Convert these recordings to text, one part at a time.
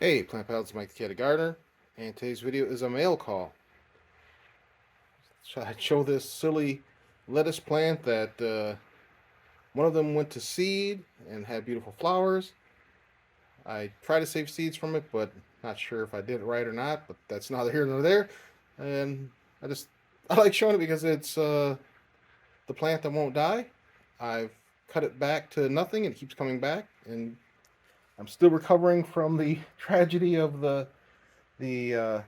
Hey, Plant Pals, Mike the Cat Gardener, and today's video is a mail call. So I show this silly lettuce plant that one of them went to seed and had beautiful flowers. I tried to save seeds from it, but not sure if I did it right or not. But that's neither here nor there. And I just I like showing it because it's the plant that won't die. I've cut it back to nothing, and it keeps coming back, and I'm still recovering from the tragedy of the the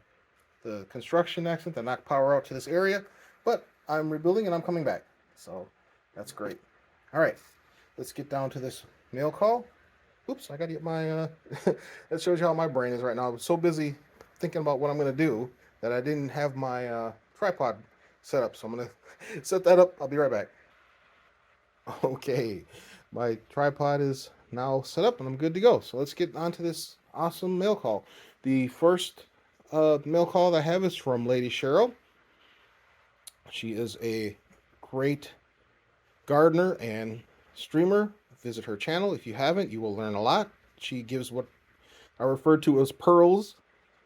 construction accident that knocked power out to this area, but I'm rebuilding and I'm coming back. So that's great. All right, let's get down to this mail call. Oops, I got to get my. That shows you how my brain is right now. I was so busy thinking about what I'm going to do that I didn't have my tripod set up. So I'm going to set that up. I'll be right back. Okay, my tripod is now set up and I'm good to go. So let's get on to this awesome mail call. The first mail call that I have is from Lady Cheryl. She is a great gardener and streamer. Visit her channel. If you haven't, you will learn a lot. She gives what I refer to as pearls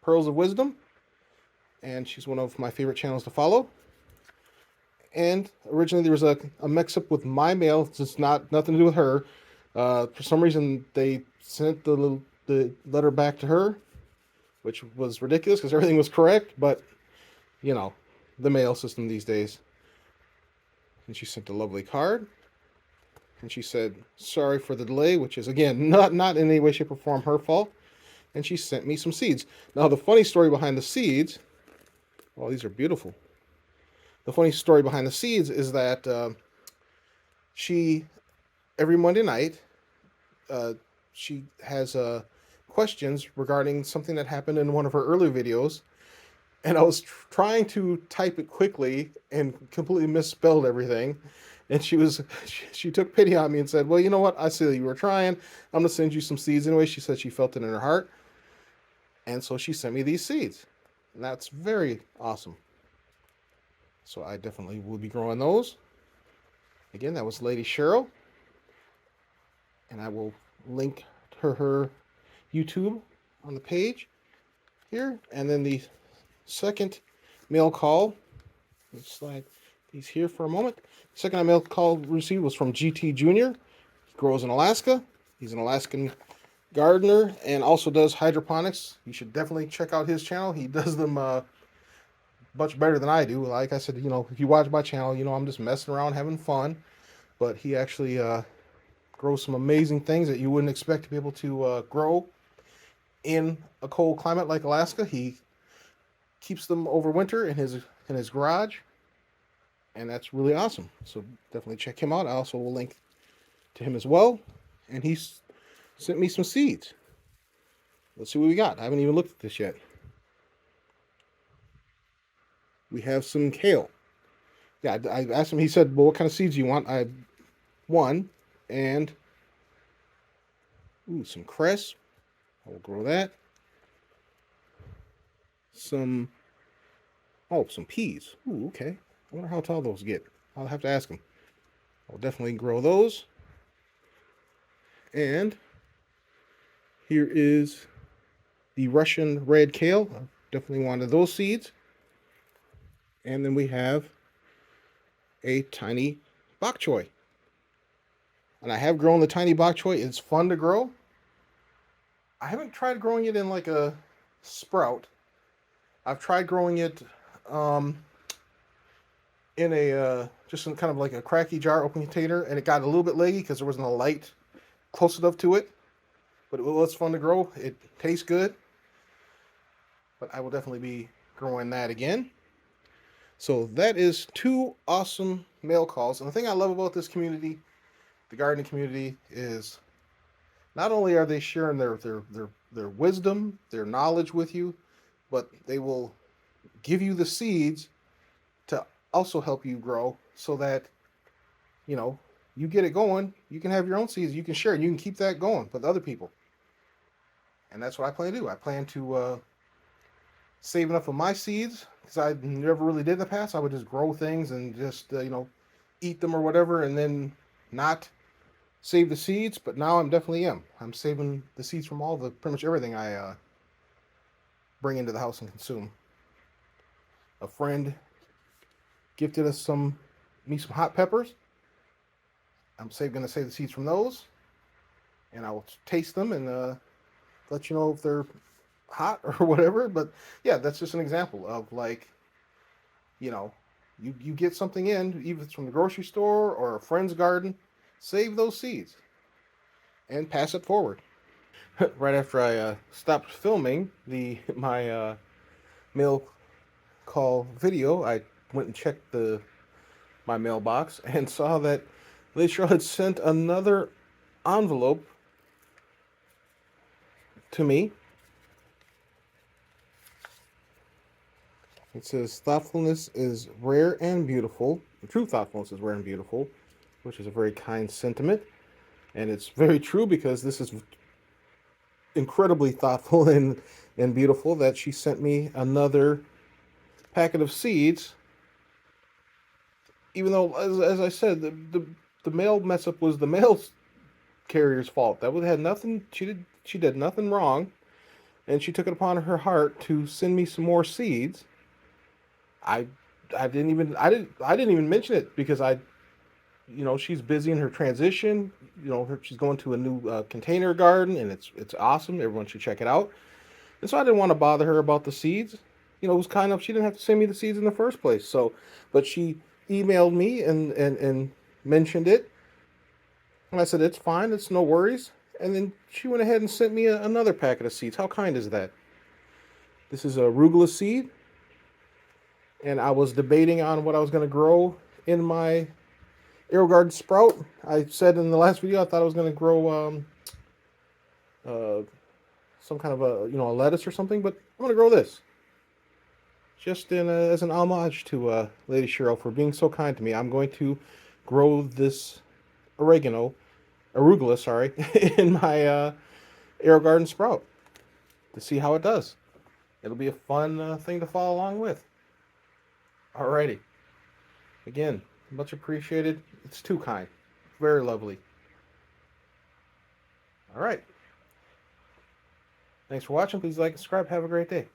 of wisdom. And she's one of my favorite channels to follow. And originally there was a mix-up with my mail. It's not nothing to do with her. For some reason, they sent the letter back to her, which was ridiculous because everything was correct. But you know, the mail system these days. And she sent a lovely card. And she said, sorry for the delay, which is, again, not in any way, shape, or form her fault. And she sent me some seeds. Now, the funny story behind the seeds, well, these are beautiful. The funny story behind the seeds is that she, every Monday night, uh, she has questions regarding something that happened in one of her earlier videos. And I was trying to type it quickly and completely misspelled everything. And she took pity on me and said, well, you know what? I see that you were trying. I'm going to send you some seeds anyway. She said she felt it in her heart. And so she sent me these seeds. And that's very awesome. So I definitely will be growing those. Again, that was Lady Cheryl. And I will link to her YouTube on the page here. And then the second mail call, let's slide these here for a moment. Second mail call received was from GT Jr. He grows in Alaska. He's an Alaskan gardener and also does hydroponics. You should definitely check out his channel. He does them much better than I do. Like I said, if you watch my channel, I'm just messing around, having fun. But he actually grows some amazing things that you wouldn't expect to be able to grow in a cold climate like Alaska. He keeps them over winter in his garage, and that's really awesome. So definitely check him out. I also will link to him as well. And he's sent me some seeds. Let's see what we got. I haven't even looked at this yet. We have some kale. Yeah, I asked him. He said, "Well, what kind of seeds do you want?" I one and some cress. I will grow that. Some some peas. Ooh, okay. I wonder how tall those get. I'll have to ask him. I'll definitely grow those. And here is the Russian red kale. I definitely wanted those seeds. And then we have a tiny bok choy. And I have grown the tiny bok choy. It's fun to grow. I haven't tried growing it in like a sprout. I've tried growing it in a just in kind of like a cracky jar open container, and it got a little bit leggy because there wasn't a light close enough to it. But it was fun to grow. It tastes good. But I will definitely be growing that again. So that is two awesome mail calls. And the thing I love about this community, the gardening community, is not only are they sharing their wisdom, their knowledge with you, but they will give you the seeds to also help you grow so that you get it going. You can have your own seeds. You can share it. You can keep that going with other people. And that's what I plan to do. I plan to save enough of my seeds because I never really did in the past. I would just grow things and just eat them or whatever, and then not save the seeds. But now I'm definitely am. I'm saving the seeds from all the pretty much everything I bring into the house and consume. A friend gifted us some hot peppers. I'm going to save the seeds from those, and I will taste them and let you know if they're hot or whatever. But yeah, that's just an example of, like, you know, you get something in, even if it's from the grocery store or a friend's garden, save those seeds and pass it forward. Right after I stopped filming my mail call video, I went and checked my mailbox and saw that Lady Cheryl had sent another envelope to me. It says, thoughtfulness is rare and beautiful. True thoughtfulness is rare and beautiful, which is a very kind sentiment. And it's very true, because this is incredibly thoughtful and beautiful that she sent me another packet of seeds. Even though, as I said, the mail mess up was the mail carrier's fault. That would had nothing. She did nothing wrong, and she took it upon her heart to send me some more seeds. I didn't even mention it, because she's busy in her transition. She's going to a new container garden, and it's awesome. Everyone should check it out. And so I didn't want to bother her about the seeds. It was kind of, she didn't have to send me the seeds in the first place. So, but she emailed me and mentioned it, and I said it's fine, it's no worries. And then she went ahead and sent me another packet of seeds. How kind is that? This is a arugula seed, and I was debating on what I was going to grow in my AeroGarden sprout. I said in the last video I thought I was going to grow some kind of a lettuce or something, but I'm going to grow this just as an homage to Lady Cheryl for being so kind to me. I'm going to grow this arugula, sorry, in my AeroGarden sprout to see how it does. It'll be a fun thing to follow along with. Alrighty. Again, much appreciated. It's too kind. Very lovely. All right. Thanks for watching. Please like and subscribe. Have a great day.